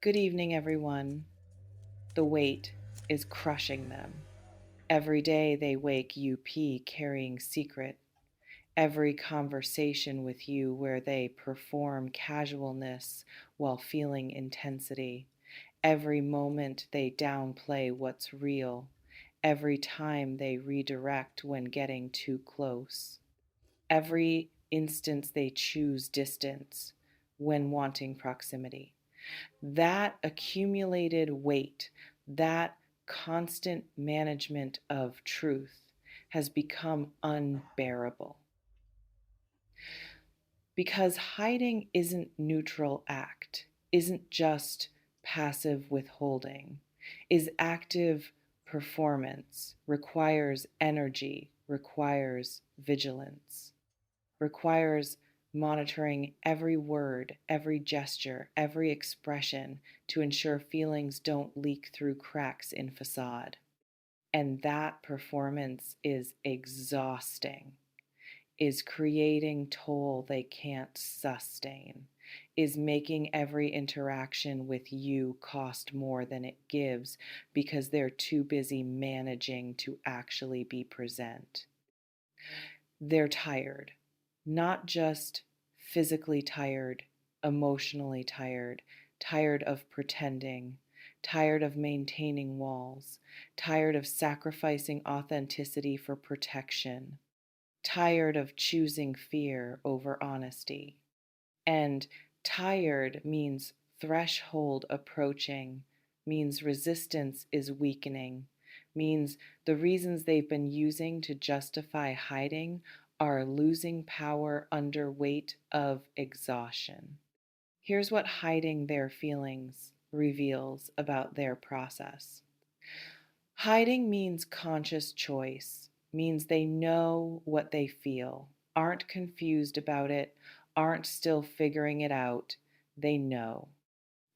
Good evening, everyone. The weight is crushing them. Every day they wake UP carrying secret. Every conversation with you where they perform casualness while feeling intensity. Every moment they downplay what's real. Every time they redirect when getting too close. Every instance they choose distance when wanting proximity. That accumulated weight, that constant management of truth has become unbearable. Because hiding isn't neutral act, isn't just passive withholding, is active performance, requires energy, requires vigilance, requires monitoring every word, every gesture, every expression to ensure feelings don't leak through cracks in facade. And that performance is exhausting, is creating toll they can't sustain, is making every interaction with you cost more than it gives because they're too busy managing to actually be present. They're tired, not just physically tired, emotionally tired, tired of pretending, tired of maintaining walls, tired of sacrificing authenticity for protection, tired of choosing fear over honesty. And tired means threshold approaching, means resistance is weakening, means the reasons they've been using to justify hiding are losing power under weight of exhaustion. Here's what hiding their feelings reveals about their process. Hiding means conscious choice, means they know what they feel, aren't confused about it, aren't still figuring it out. They know.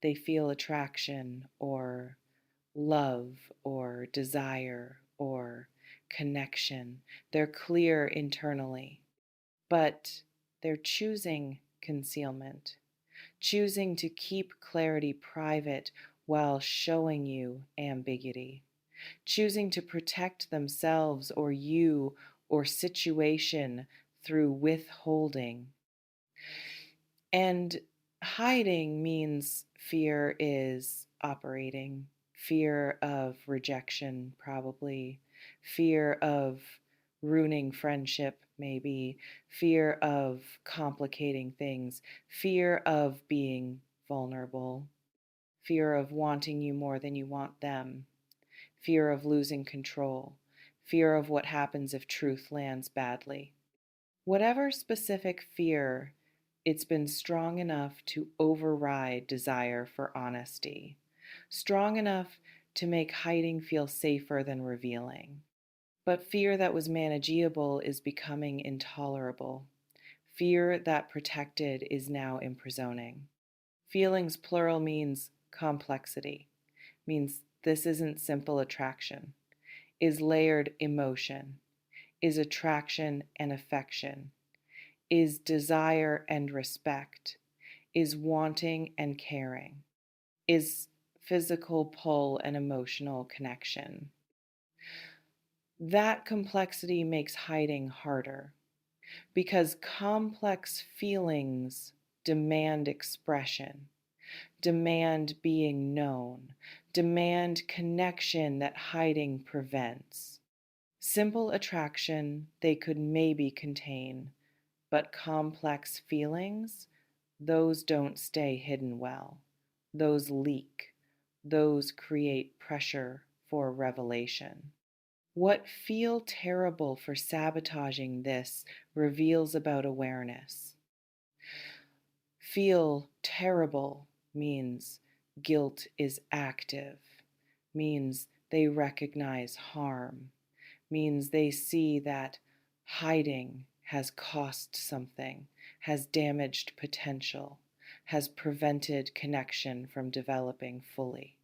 They feel attraction or love or desire or connection. They're clear internally, but they're choosing concealment, choosing to keep clarity private while showing you ambiguity, choosing to protect themselves or you or situation through withholding. And hiding means fear is operating, fear of rejection, probably, fear of ruining friendship, maybe, fear of complicating things, fear of being vulnerable, fear of wanting you more than you want them, fear of losing control, fear of what happens if truth lands badly. Whatever specific fear, it's been strong enough to override desire for honesty, strong enough to make hiding feel safer than revealing. But fear that was manageable is becoming intolerable. Fear that protected is now imprisoning. Feelings plural means complexity, means this isn't simple attraction, is layered emotion, is attraction and affection, is desire and respect, is wanting and caring, is physical pull and emotional connection. That complexity makes hiding harder because complex feelings demand expression, demand being known, demand connection that hiding prevents. Simple attraction they could maybe contain, but complex feelings, those don't stay hidden well. Those leak. Those create pressure for revelation. What feel terrible for sabotaging this reveals about awareness. Feel terrible means guilt is active, means they recognize harm, means they see that hiding has cost something, has damaged potential, has prevented connection from developing fully,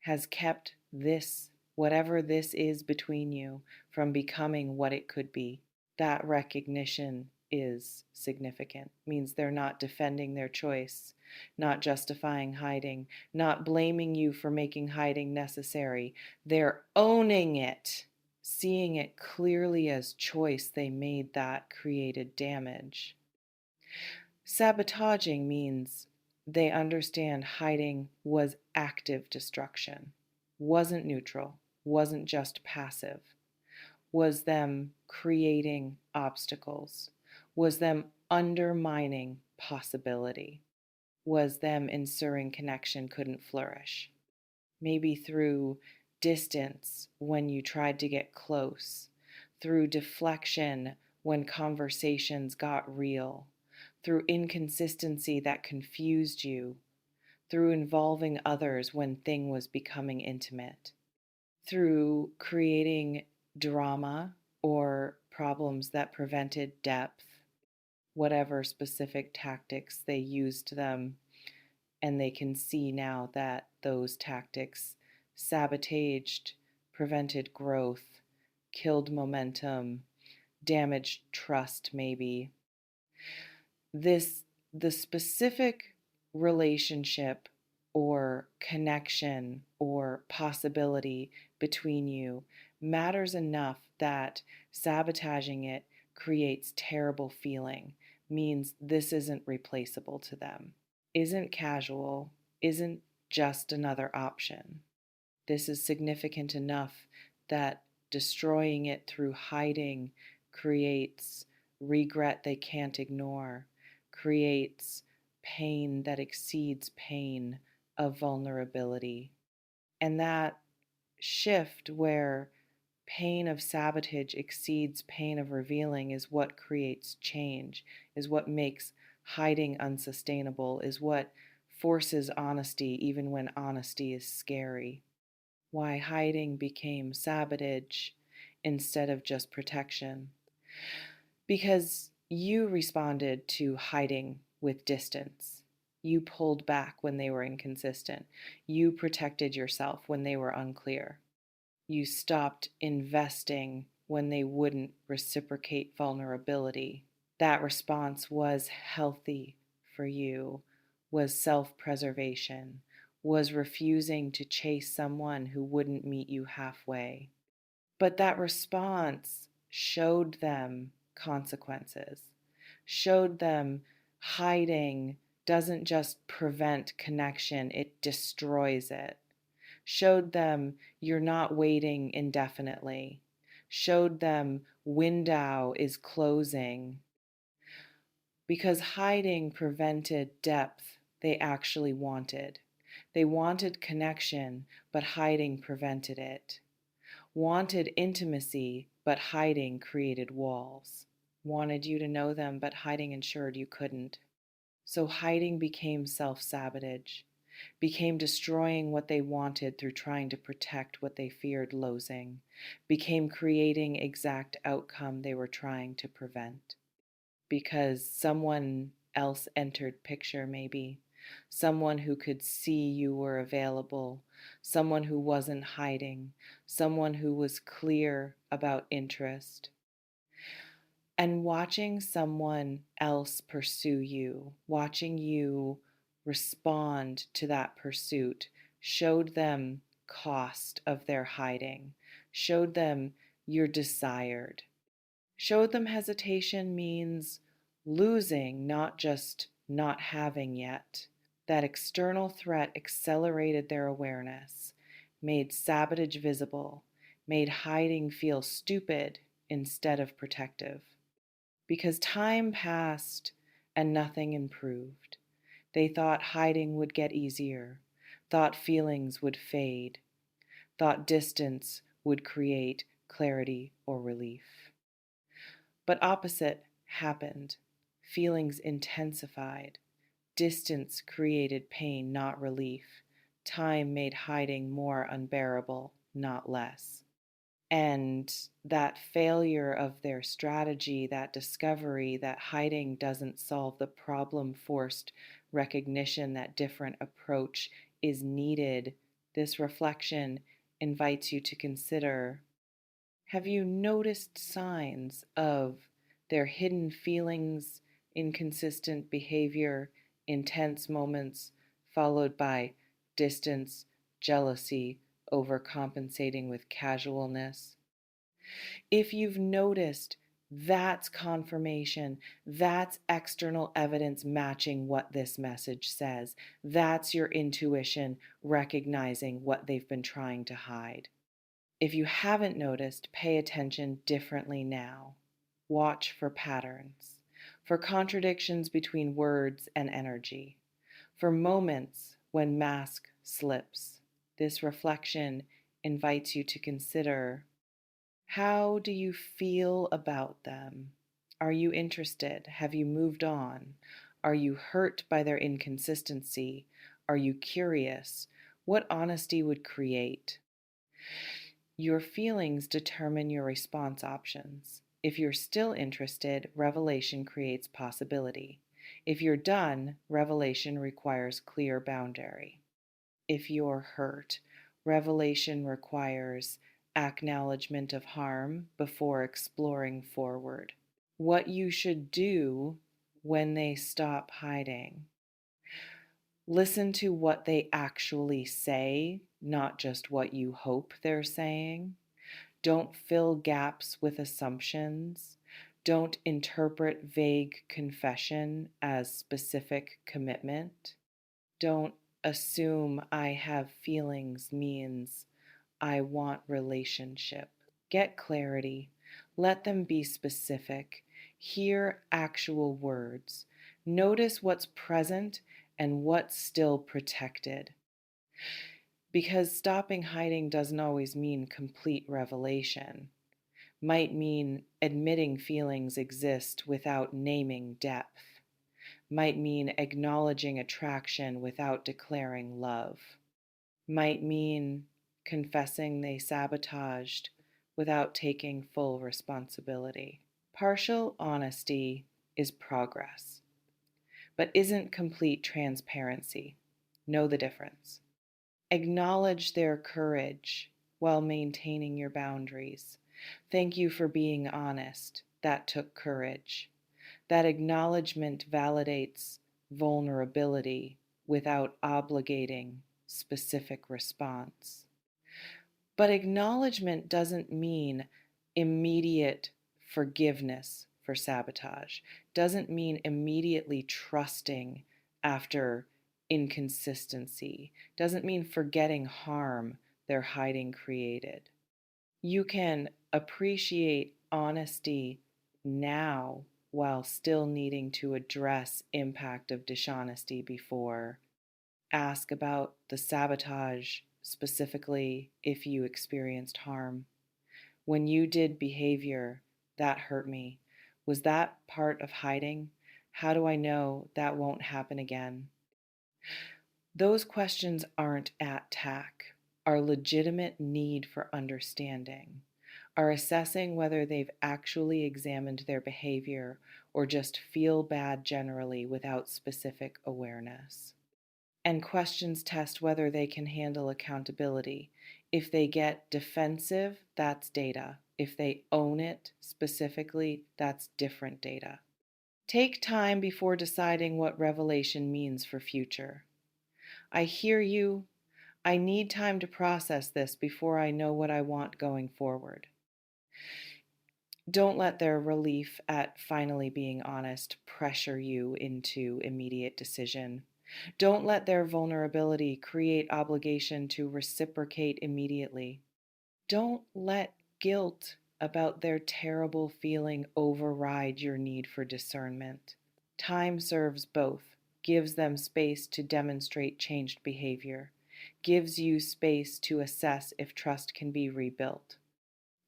has kept this, whatever this is between you, from becoming what it could be. That recognition is significant, means they're not defending their choice, not justifying hiding, not blaming you for making hiding necessary. They're owning it, seeing it clearly as choice they made that created damage. Sabotaging means they understand hiding was active destruction, wasn't neutral, wasn't just passive, was them creating obstacles, was them undermining possibility, was them ensuring connection couldn't flourish. Maybe through distance when you tried to get close, through deflection when conversations got real, through inconsistency that confused you, through involving others when thing was becoming intimate, through creating drama or problems that prevented depth, whatever specific tactics they used them, and they can see now that those tactics sabotaged, prevented growth, killed momentum, damaged trust maybe. The specific relationship or connection or possibility between you matters enough that sabotaging it creates terrible feeling, means this isn't replaceable to them, isn't casual, isn't just another option. This is significant enough that destroying it through hiding creates regret they can't ignore, creates pain that exceeds pain of vulnerability. And that shift where pain of sabotage exceeds pain of revealing is what creates change, is what makes hiding unsustainable, is what forces honesty even when honesty is scary. Why hiding became sabotage instead of just protection. Because you responded to hiding with distance. You pulled back when they were inconsistent. You protected yourself when they were unclear. You stopped investing when they wouldn't reciprocate vulnerability. That response was healthy for you, was self-preservation, was refusing to chase someone who wouldn't meet you halfway. But that response showed them consequences, showed them hiding doesn't just prevent connection, it destroys it. Showed them you're not waiting indefinitely. Showed them window is closing. Because hiding prevented depth they actually wanted. They wanted connection, but hiding prevented it. Wanted intimacy, but hiding created walls. Wanted you to know them, but hiding ensured you couldn't. So hiding became self-sabotage, became destroying what they wanted through trying to protect what they feared losing, became creating exact outcome they were trying to prevent. Because someone else entered picture maybe, someone who could see you were available, someone who wasn't hiding, someone who was clear about interest. And watching someone else pursue you, watching you respond to that pursuit, showed them cost of their hiding, showed them you're desired, showed them hesitation means losing, not just not having yet. That external threat accelerated their awareness, made sabotage visible, made hiding feel stupid instead of protective. Because time passed and nothing improved. They thought hiding would get easier, thought feelings would fade, thought distance would create clarity or relief. But opposite happened. Feelings intensified. Distance created pain, not relief. Time made hiding more unbearable, not less. And that failure of their strategy, that discovery that hiding doesn't solve the problem, forced recognition that different approach is needed. This reflection invites you to consider, have you noticed signs of Their hidden feelings, inconsistent behavior, intense moments, followed by distance, jealousy, overcompensating with casualness. If you've noticed, that's confirmation. That's external evidence matching what this message says. That's your intuition recognizing what they've been trying to hide. If you haven't noticed, pay attention differently now. Watch for patterns, for contradictions between words and energy, for moments when mask slips. This reflection invites you to consider, how do you feel about them? Are you interested? Have you moved on? Are you hurt by their inconsistency? Are you curious? What honesty would create? Your feelings determine your response options. If you're still interested, revelation creates possibility. If you're done, revelation requires clear boundary. If you're hurt, revelation requires acknowledgement of harm before exploring forward. What you should do when they stop hiding. Listen to what they actually say, not just what you hope they're saying. Don't fill gaps with assumptions. Don't interpret vague confession as specific commitment. Don't assume I have feelings means I want relationship. Get clarity. Let them be specific. Hear actual words. Notice what's present and what's still protected. Because stopping hiding doesn't always mean complete revelation. Might mean admitting feelings exist without naming depth. Might mean acknowledging attraction without declaring love. Might mean confessing they sabotaged without taking full responsibility. Partial honesty is progress, but isn't complete transparency. Know the difference. Acknowledge their courage while maintaining your boundaries. Thank you for being honest. That took courage. That acknowledgement validates vulnerability without obligating specific response. But acknowledgement doesn't mean immediate forgiveness for sabotage, doesn't mean immediately trusting after inconsistency, doesn't mean forgetting harm their hiding created. You can appreciate honesty now while still needing to address impact of dishonesty before. Ask about the sabotage specifically if you experienced harm. When you did behavior that hurt me, was that part of hiding? How do I know that won't happen again? Those questions aren't attack, are legitimate need for understanding, are assessing whether they've actually examined their behavior or just feel bad generally without specific awareness. And questions test whether they can handle accountability. If they get defensive, that's data. If they own it specifically, that's different data. Take time before deciding what revelation means for future. I hear you. I need time to process this before I know what I want going forward. Don't let their relief at finally being honest pressure you into immediate decision. Don't let their vulnerability create obligation to reciprocate immediately. Don't let guilt about their terrible feeling override your need for discernment. Time serves both, gives them space to demonstrate changed behavior, gives you space to assess if trust can be rebuilt.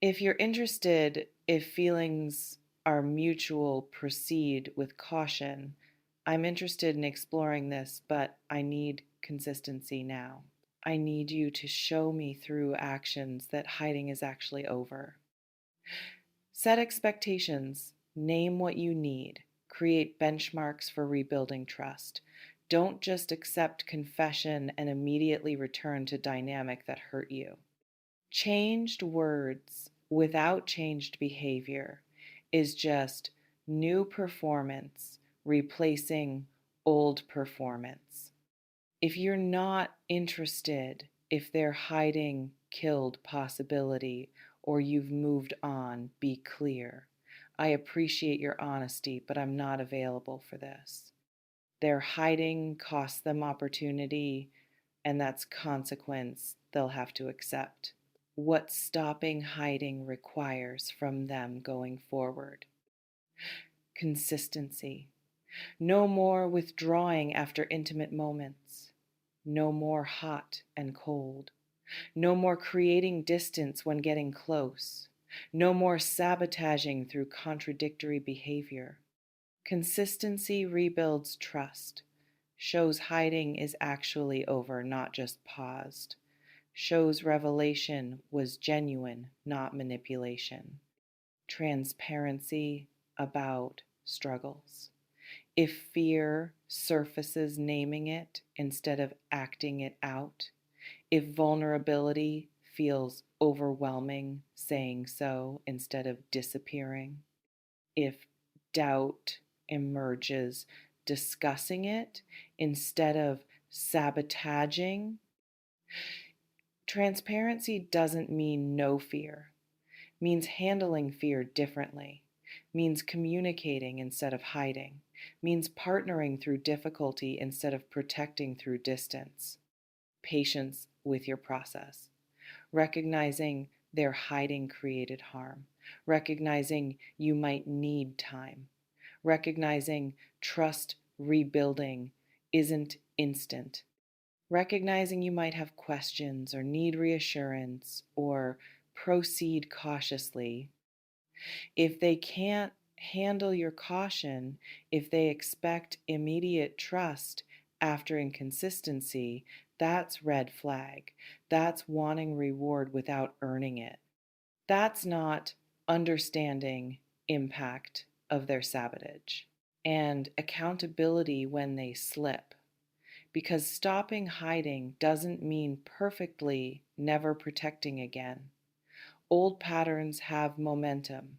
If you're interested, if feelings are mutual, proceed with caution. I'm interested in exploring this, but I need consistency now. I need you to show me through actions that hiding is actually over. Set expectations, name what you need, create benchmarks for rebuilding trust. Don't just accept confession and immediately return to dynamic that hurt you. Changed words without changed behavior is just new performance replacing old performance. If you're not interested, if they're hiding killed possibility or you've moved on, be clear. I appreciate your honesty, but I'm not available for this. Their hiding costs them opportunity, and that's consequence they'll have to accept. What stopping hiding requires from them going forward. Consistency. No more withdrawing after intimate moments. No more hot and cold. No more creating distance when getting close. No more sabotaging through contradictory behavior. Consistency rebuilds trust, shows hiding is actually over, not just paused, shows revelation was genuine, not manipulation. Transparency about struggles. If fear surfaces, naming it instead of acting it out. If vulnerability feels overwhelming, saying so instead of disappearing. If doubt emerges, discussing it instead of sabotaging. Transparency doesn't mean no fear, means handling fear differently, means communicating instead of hiding, means partnering through difficulty instead of protecting through distance. Patience with your process, recognizing their hiding created harm, recognizing you might need time, recognizing trust rebuilding isn't instant, recognizing you might have questions or need reassurance or proceed cautiously. If they can't handle your caution, if they expect immediate trust after inconsistency, that's red flag. That's wanting reward without earning it. That's not understanding impact of their sabotage and accountability when they slip. Because stopping hiding doesn't mean perfectly never protecting again. Old patterns have momentum.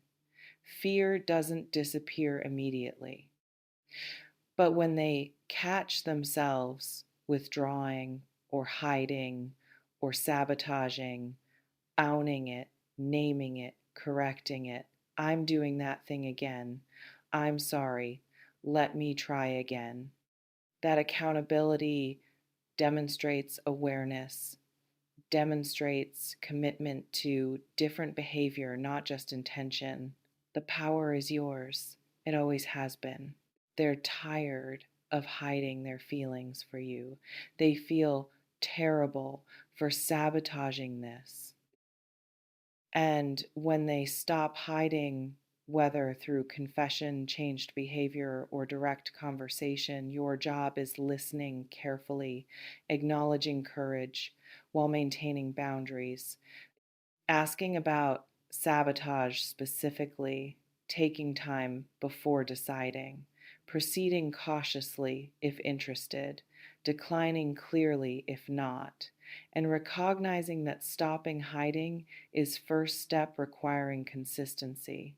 Fear doesn't disappear immediately. But when they catch themselves withdrawing or hiding or sabotaging, owning it, naming it, correcting it, I'm doing that thing again. I'm sorry. Let me try again. That accountability demonstrates awareness, demonstrates commitment to different behavior, not just intention. The power is yours. It always has been. They're tired of hiding their feelings for you. They feel terrible for sabotaging this. And when they stop hiding, whether through confession, changed behavior, or direct conversation, your job is listening carefully, acknowledging courage while maintaining boundaries, asking about sabotage specifically, taking time before deciding, proceeding cautiously if interested, declining clearly if not, and recognizing that stopping hiding is first step requiring consistency,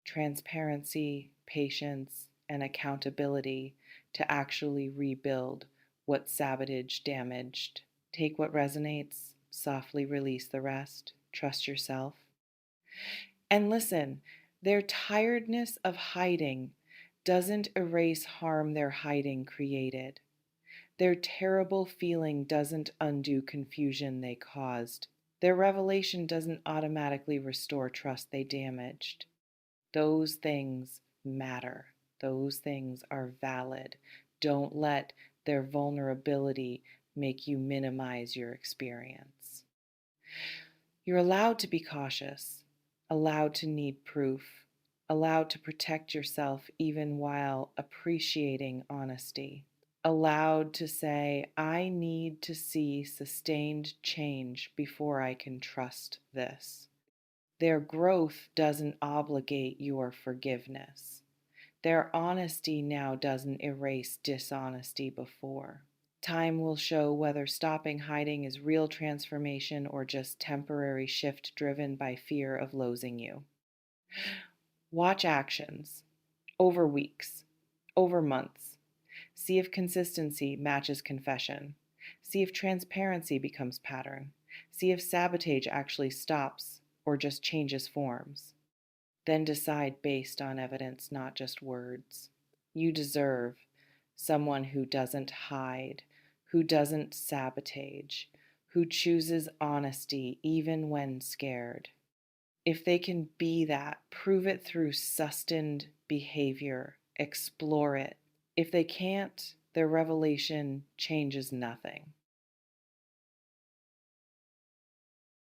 transparency, patience, and accountability to actually rebuild what sabotage damaged. Take what resonates, softly release the rest, trust yourself. And listen, their tiredness of hiding doesn't erase harm their hiding created. Their terrible feeling doesn't undo confusion they caused. Their revelation doesn't automatically restore trust they damaged. Those things matter. Those things are valid. Don't let their vulnerability make you minimize your experience. You're allowed to be cautious, allowed to need proof, allowed to protect yourself even while appreciating honesty, allowed to say, I need to see sustained change before I can trust this. Their growth doesn't obligate your forgiveness. Their honesty now doesn't erase dishonesty before. Time will show whether stopping hiding is real transformation or just temporary shift driven by fear of losing you. Watch actions. over weeks, over months. See if consistency matches confession. See if transparency becomes pattern. See if sabotage actually stops or just changes forms. Then decide based on evidence, not just words. You deserve someone who doesn't hide, who doesn't sabotage, who chooses honesty even when scared. If they can be that, prove it through sustained behavior, explore it. If they can't, their revelation changes nothing.